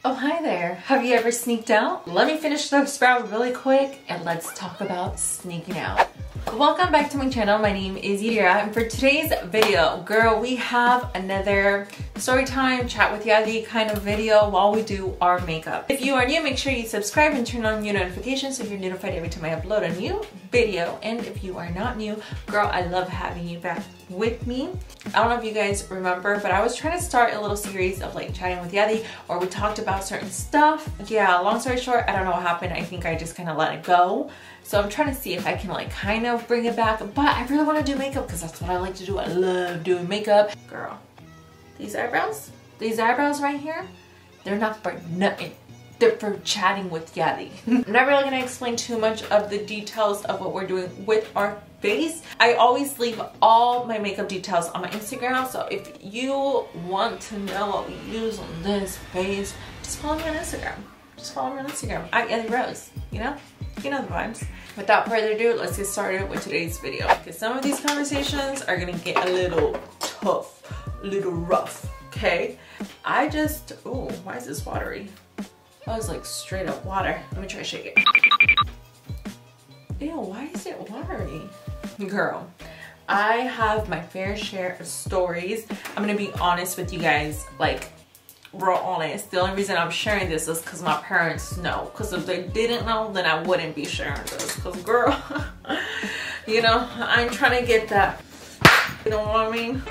Oh, hi there. Have you ever sneaked out? Let me finish the sprout really quick and let's talk about sneaking out. Welcome back to my channel. My name is Yadi, and for today's video, girl, we have another story time, chat with Yadi kind of video while we do our makeup. If you are new, make sure you subscribe and turn on your notifications so you're notified every time I upload a new video. And if you are not new, girl, I love having you back with me. I don't know if you guys remember, but I was trying to start a little series of like chatting with Yadi, or we talked about certain stuff. Yeah, long story short, I don't know what happened. I think I just kind of let it go. So I'm trying to see if I can like kind of bring it back, but I really want to do makeup because that's what I like to do. I love doing makeup. Girl, these eyebrows right here, they're not for nothing. They're for chatting with Yadi. I'm not really gonna explain too much of the details of what we're doing with our face. I always leave all my makeup details on my Instagram, so if you want to know what we use on this face, just follow me on Instagram. Just follow me on Instagram. I'm Yadi Rose, you know? You know the vibes. Without further ado, let's get started with today's video. Because some of these conversations are gonna get a little tough, a little rough, okay? Oh, why is this watery? That was like straight up water. Let me try to shake it. Ew, why is it watery? Girl, I have my fair share of stories. I'm gonna be honest with you guys, like, real honest. The only reason I'm sharing this is because my parents know. Because if they didn't know, then I wouldn't be sharing this. Because girl, you know, I'm trying to get that, you know what I mean?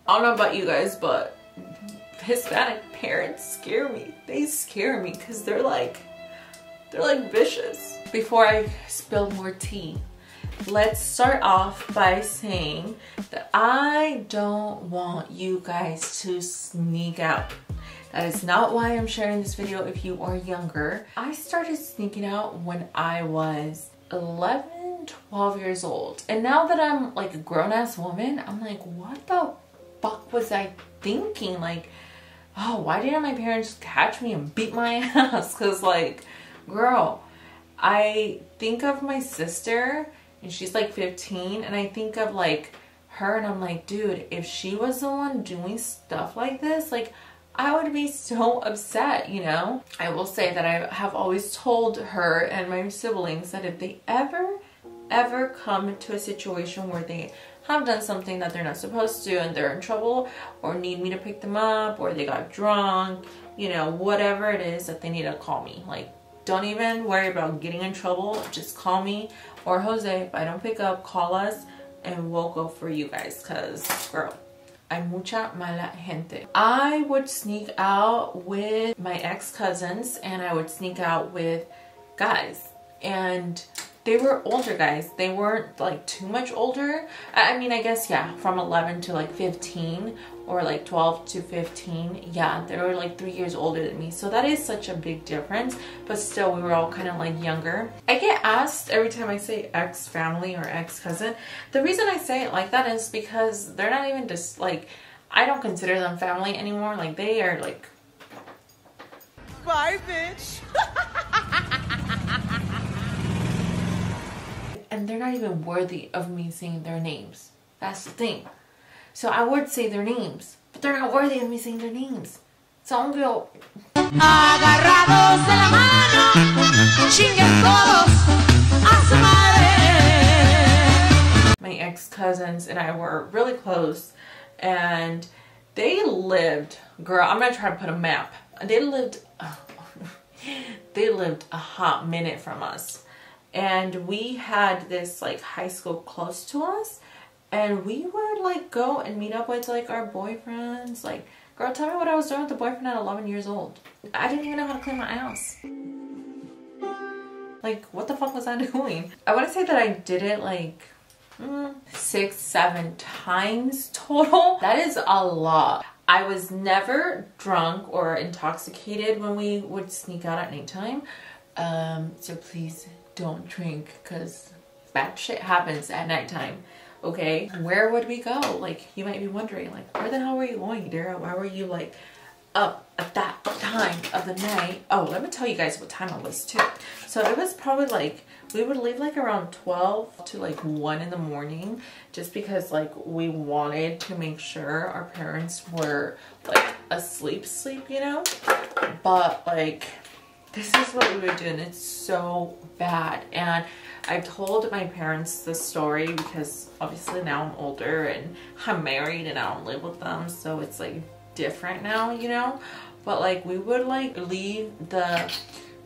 I don't know about you guys, but Hispanic parents scare me. They scare me because they're like vicious. Before I spill more tea, let's start off by saying that I don't want you guys to sneak out. That is not why I'm sharing this video if you are younger. I started sneaking out when I was 11, 12 years old. And now that I'm like a grown-ass woman, I'm like, what the fuck was I thinking? Like, oh, why didn't my parents catch me and beat my ass? Because like, girl, I think of my sister and she's like 15, and I think of like her and I'm like, dude, if she was the one doing stuff like this, like I would be so upset, you know? I will say that I have always told her and my siblings that if they ever come to a situation where they have done something that they're not supposed to and they're in trouble or need me to pick them up or they got drunk, you know, whatever it is, that they need to call me. Like, don't even worry about getting in trouble. Just call me or Jose. If I don't pick up, call us and we'll go for you guys. Cause girl, hay mucha mala gente. I would sneak out with my ex-cousins and I would sneak out with guys. And they were older guys. They weren't like too much older. I mean, I guess, yeah, from 11 to like 15 or like 12 to 15. Yeah, they were like 3 years older than me. So that is such a big difference. But still, we were all kind of like younger. I get asked every time I say ex-family or ex-cousin. The reason I say it like that is because they're not even just like, I don't consider them family anymore. Like they are like, bye, bitch. And they're not even worthy of me saying their names. That's the thing. So I would say their names, but they're not worthy of me saying their names. So I'm gonna go, agarrados de la mano, chinguen todos a su madre. My ex-cousins and I were really close, and they lived, girl, I'm gonna try to put a map. They lived a hot minute from us. And we had this like high school close to us, and we would like go and meet up with like our boyfriends. Like, girl, tell me what I was doing with the boyfriend at 11 years old. I didn't even know how to clean my ass. Like, what the fuck was I doing? I want to say that I did it like 6, 7 times total. That is a lot. I was never drunk or intoxicated when we would sneak out at nighttime. So please don't drink, because bad shit happens at nighttime, okay? Where would we go? Like, you might be wondering, like, where the hell were you going, Dara? Why were you like up at that time of the night. Oh, let me tell you guys what time it was too. So it was probably like, we would leave like around 12 to like 1 in the morning, just because like we wanted to make sure our parents were like asleep, you know? But like, this is what we were doing. It's so bad. And I told my parents this story because obviously now I'm older and I'm married and I don't live with them. So it's like different now, you know? But like we would like leave the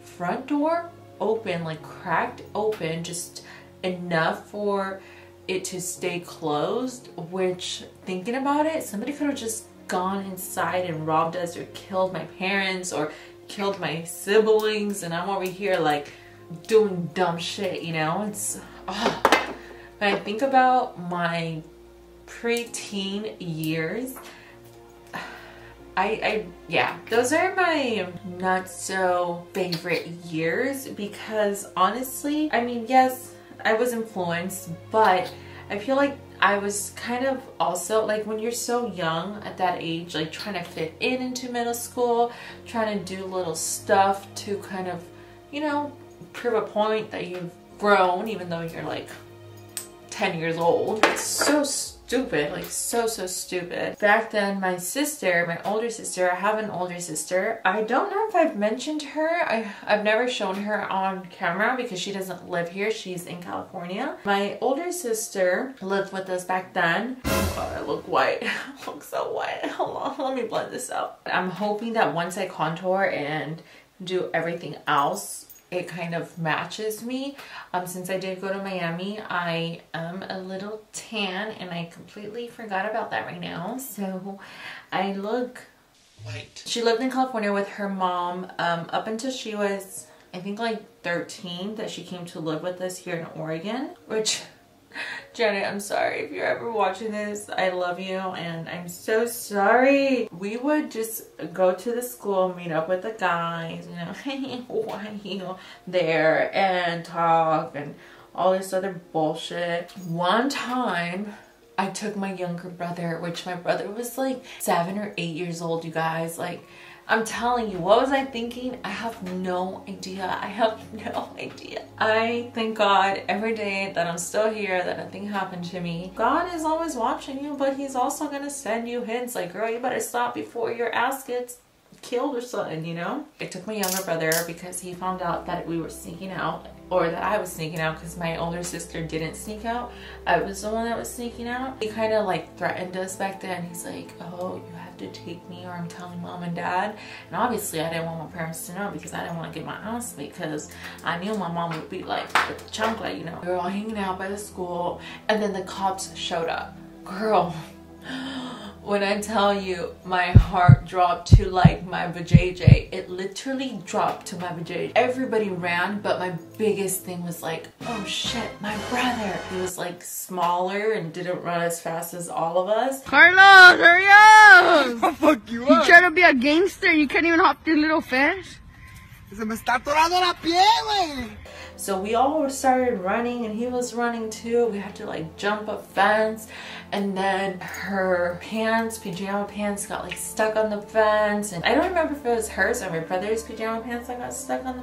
front door open, like cracked open, just enough for it to stay closed, which thinking about it, somebody could have just gone inside and robbed us or killed my parents or killed my siblings, and I'm over here like doing dumb shit, you know? It's when I think about my preteen years, yeah, those are my not so favorite years, because honestly, I mean, yes, I was influenced, but I feel like I was kind of also like, when you're so young at that age, like trying to fit into middle school, trying to do little stuff to kind of, you know, prove a point that you've grown, even though you're like 10 years old. It's so stupid, like so stupid. Back then, my sister, my older sister, I have an older sister. I don't know if I've mentioned her. I've never shown her on camera because she doesn't live here. She's in California. My older sister lived with us back then. Oh God, I look white. I look so white. Hold on, let me blend this out. I'm hoping that once I contour and do everything else, it kind of matches me. Since I did go to Miami, I am a little tan and I completely forgot about that right now. So I look white. She lived in California with her mom up until she was, I think, like 13, that she came to live with us here in Oregon, which, Janet, I'm sorry if you're ever watching this. I love you and I'm so sorry. We would just go to the school, meet up with the guys, you know, why are you there, and talk and all this other bullshit. One time I took my younger brother, which my brother was like 7 or 8 years old, you guys. Like, I'm telling you, what was I thinking? I have no idea. I have no idea. I thank God every day that I'm still here, that nothing happened to me. God is always watching you, but he's also gonna send you hints like, girl, you better stop before your ass gets killed or something, you know? I took my younger brother because he found out that we were sneaking out, or that I was sneaking out, because my older sister didn't sneak out. I was the one that was sneaking out. He kind of like threatened us back then. He's like, oh, you have to take me or I'm telling mom and dad. And obviously I didn't want my parents to know, because I didn't want to get my ass beat, because I knew my mom would be like with the chancla, you know. We were all hanging out by the school and then the cops showed up. Girl, when I tell you, my heart dropped to like my vajayjay. It literally dropped to my vajayjay. Everybody ran, but my biggest thing was like, oh shit, my brother. He was like smaller and didn't run as fast as all of us. Carlos, hurry up! I'll fuck you up. You try to be a gangster, you can't even hop through little fence. Se me está atorando la pie, güey. So we all started running and he was running too. We had to like jump a fence, and then her pants, pajama pants, got like stuck on the fence. And I don't remember if it was hers or my brother's pajama pants that got stuck on the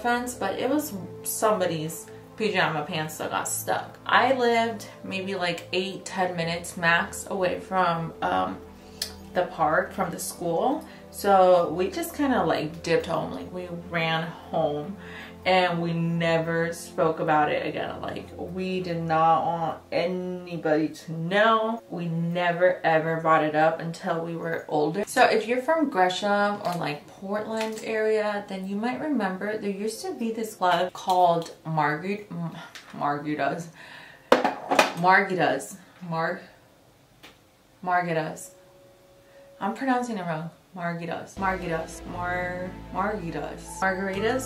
fence, but it was somebody's pajama pants that got stuck. I lived maybe like 8-10 minutes max away from the park, from the school. So we just kind of like dipped home, like we ran home and we never spoke about it again. Like, we did not want anybody to know. We never ever brought it up until we were older. So if you're from Gresham or like Portland area, then you might remember there used to be this club called Margaritas. I'm pronouncing it wrong. Margaritas.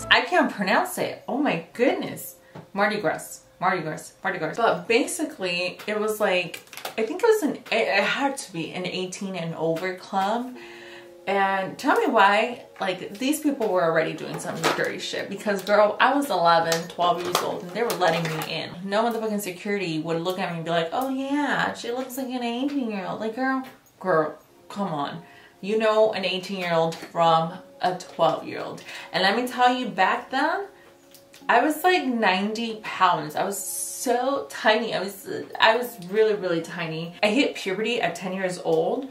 I can't pronounce it. Oh my goodness. Mardi Gras. But basically, it was like, I think it had to be an 18 and over club. And tell me why, like, these people were already doing some dirty shit. Because, girl, I was 11, 12 years old, and they were letting me in. No motherfucking security would look at me and be like, oh yeah, she looks like an 18-year-old. Like, girl, come on. you know an 18-year-old from a 12-year-old. And let me tell you, back then, I was like 90 pounds. I was so tiny. I was really, really tiny. I hit puberty at 10 years old,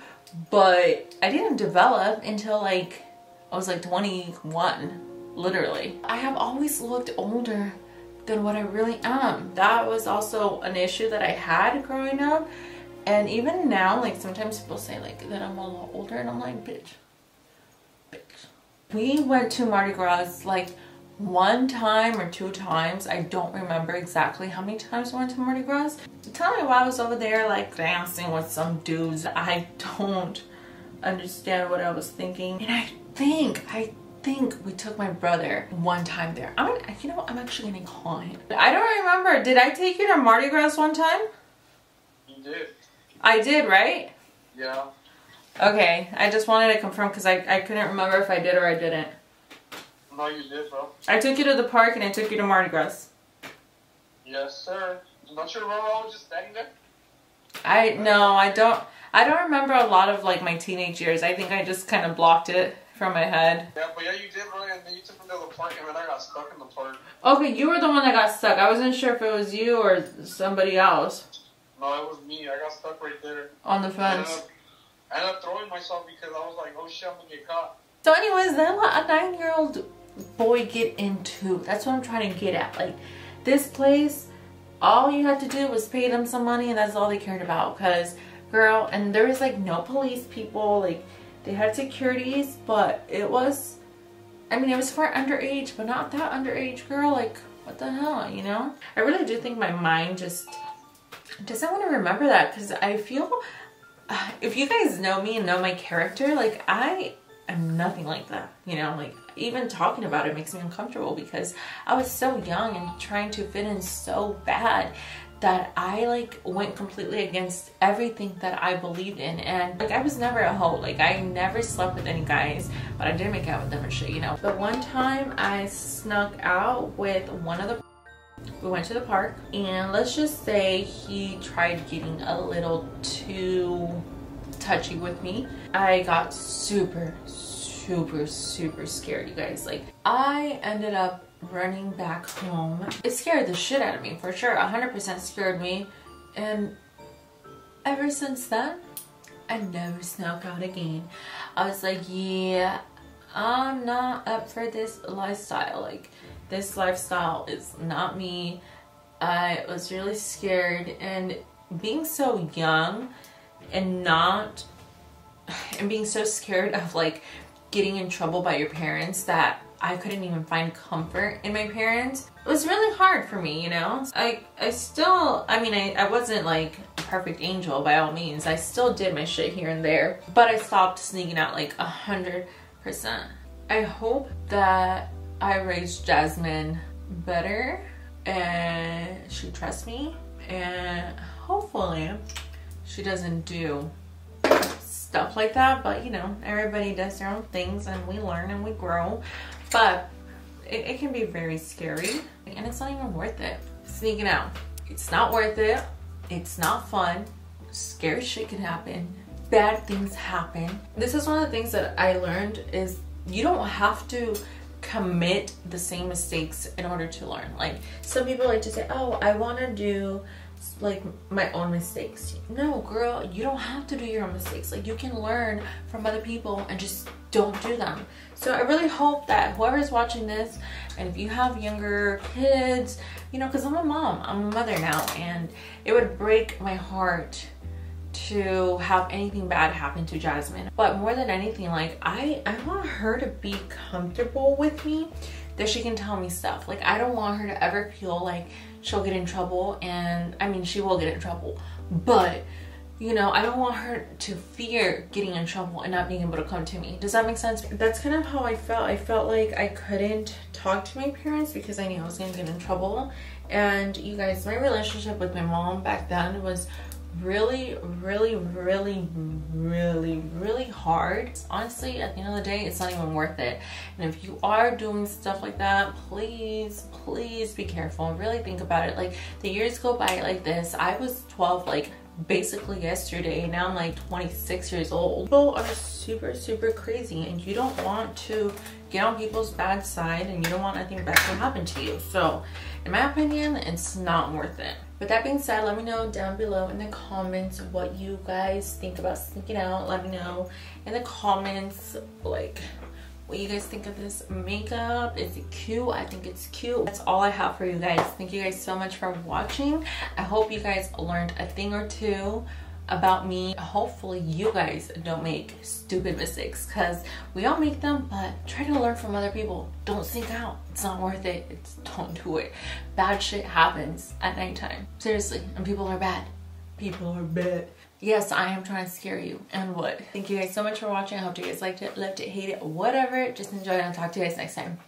but I didn't develop until like, I was like 21, literally. I have always looked older than what I really am. That was also an issue that I had growing up. And even now, like sometimes people say like that I'm a little older, and I'm like, bitch. We went to Mardi Gras like 1 time or 2 times. I don't remember exactly how many times I went to Mardi Gras. Tell me why I was over there like dancing with some dudes. I don't understand what I was thinking. And I think we took my brother 1 time there. You know what? I'm actually gonna call him. I don't remember. Did I take you to Mardi Gras 1 time? You did. I did, right? Yeah. Okay, I just wanted to confirm because I couldn't remember if I did or I didn't. No, you did, bro. I took you to the park and I took you to Mardi Gras. Yes, sir. Don't you remember I was just standing there? I don't remember a lot of like my teenage years. I think I just kind of blocked it from my head. Yeah, but yeah, you did, bro. And then you took me to the park, and then I got stuck in the park. Okay, you were the one that got stuck. I wasn't sure if it was you or somebody else. No, it was me. I got stuck right there. On the fence. I ended up throwing myself because I was like, oh shit, I'm gonna get caught. So anyways, then let a 9-year-old boy get into. That's what I'm trying to get at. Like, this place, all you had to do was pay them some money, and that's all they cared about. Because, girl, and there was like no police people. Like, they had securities, but it was, I mean, it was for underage, but not that underage, girl. Like, what the hell, you know? I really do think my mind just doesn't want to remember that, because I feel, if you guys know me and know my character, like, I am nothing like that, you know? Like, even talking about it makes me uncomfortable because I was so young and trying to fit in so bad that I like went completely against everything that I believed in. And like, I was never a hoe. Like, I never slept with any guys, but I did make out with them and shit, you know? But one time I snuck out with one of the, we went to the park, and let's just say he tried getting a little too touchy with me. I got super scared, you guys. Like, I ended up running back home. It scared the shit out of me, for sure. 100% scared me. And ever since then, I never snuck out again. I was like, yeah, I'm not up for this lifestyle. Like, this lifestyle is not me. I was really scared, and being so young and being so scared of like getting in trouble by your parents that I couldn't even find comfort in my parents. It was really hard for me, you know? I wasn't like a perfect angel by all means. I still did my shit here and there, but I stopped sneaking out like 100%. I hope that I raised Jasmine better and she trusts me, and hopefully she doesn't do stuff like that. But you know, everybody does their own things and we learn and we grow. But it can be very scary, and it's not even worth it. Sneaking out, it's not worth it. It's not fun. Scary shit can happen. Bad things happen. This is one of the things that I learned is you don't have to commit the same mistakes in order to learn. Like, some people like to say, oh, I want to do like my own mistakes. No, girl, you don't have to do your own mistakes. Like, you can learn from other people and just don't do them. So I really hope that whoever's watching this, and if you have younger kids, you know, because I'm a mom, I'm a mother now, and it would break my heart to have anything bad happen to Jasmine. But more than anything, like, I want her to be comfortable with me, that she can tell me stuff. Like, I don't want her to ever feel like she'll get in trouble, and I mean, she will get in trouble, but you know, I don't want her to fear getting in trouble and not being able to come to me. Does that make sense? That's kind of how I felt. I felt like I couldn't talk to my parents because I knew I was gonna get in trouble. And you guys, my relationship with my mom back then was really hard. Honestly, at the end of the day, it's not even worth it. And if you are doing stuff like that, please be careful and really think about it. Like, the years go by like this. I was 12 like basically yesterday. Now I'm like 26 years old. People are super crazy, and you don't want to get on people's bad side, and you don't want anything bad to happen to you. So in my opinion, it's not worth it. With that being said, let me know down below in the comments what you guys think about sneaking out. Let me know in the comments like what you guys think of this makeup. Is it cute? I think it's cute. That's all I have for you guys. Thank you guys so much for watching. I hope you guys learned a thing or two about me. Hopefully you guys don't make stupid mistakes, because we all make them, but try to learn from other people. Don't sneak out. It's not worth it. Don't do it. Bad shit happens at nighttime. Seriously, and people are bad. People are bad. Yes, I am trying to scare you. And what? Thank you guys so much for watching. I hope you guys liked it, loved it, hate it, whatever. Just enjoy it. I'll talk to you guys next time.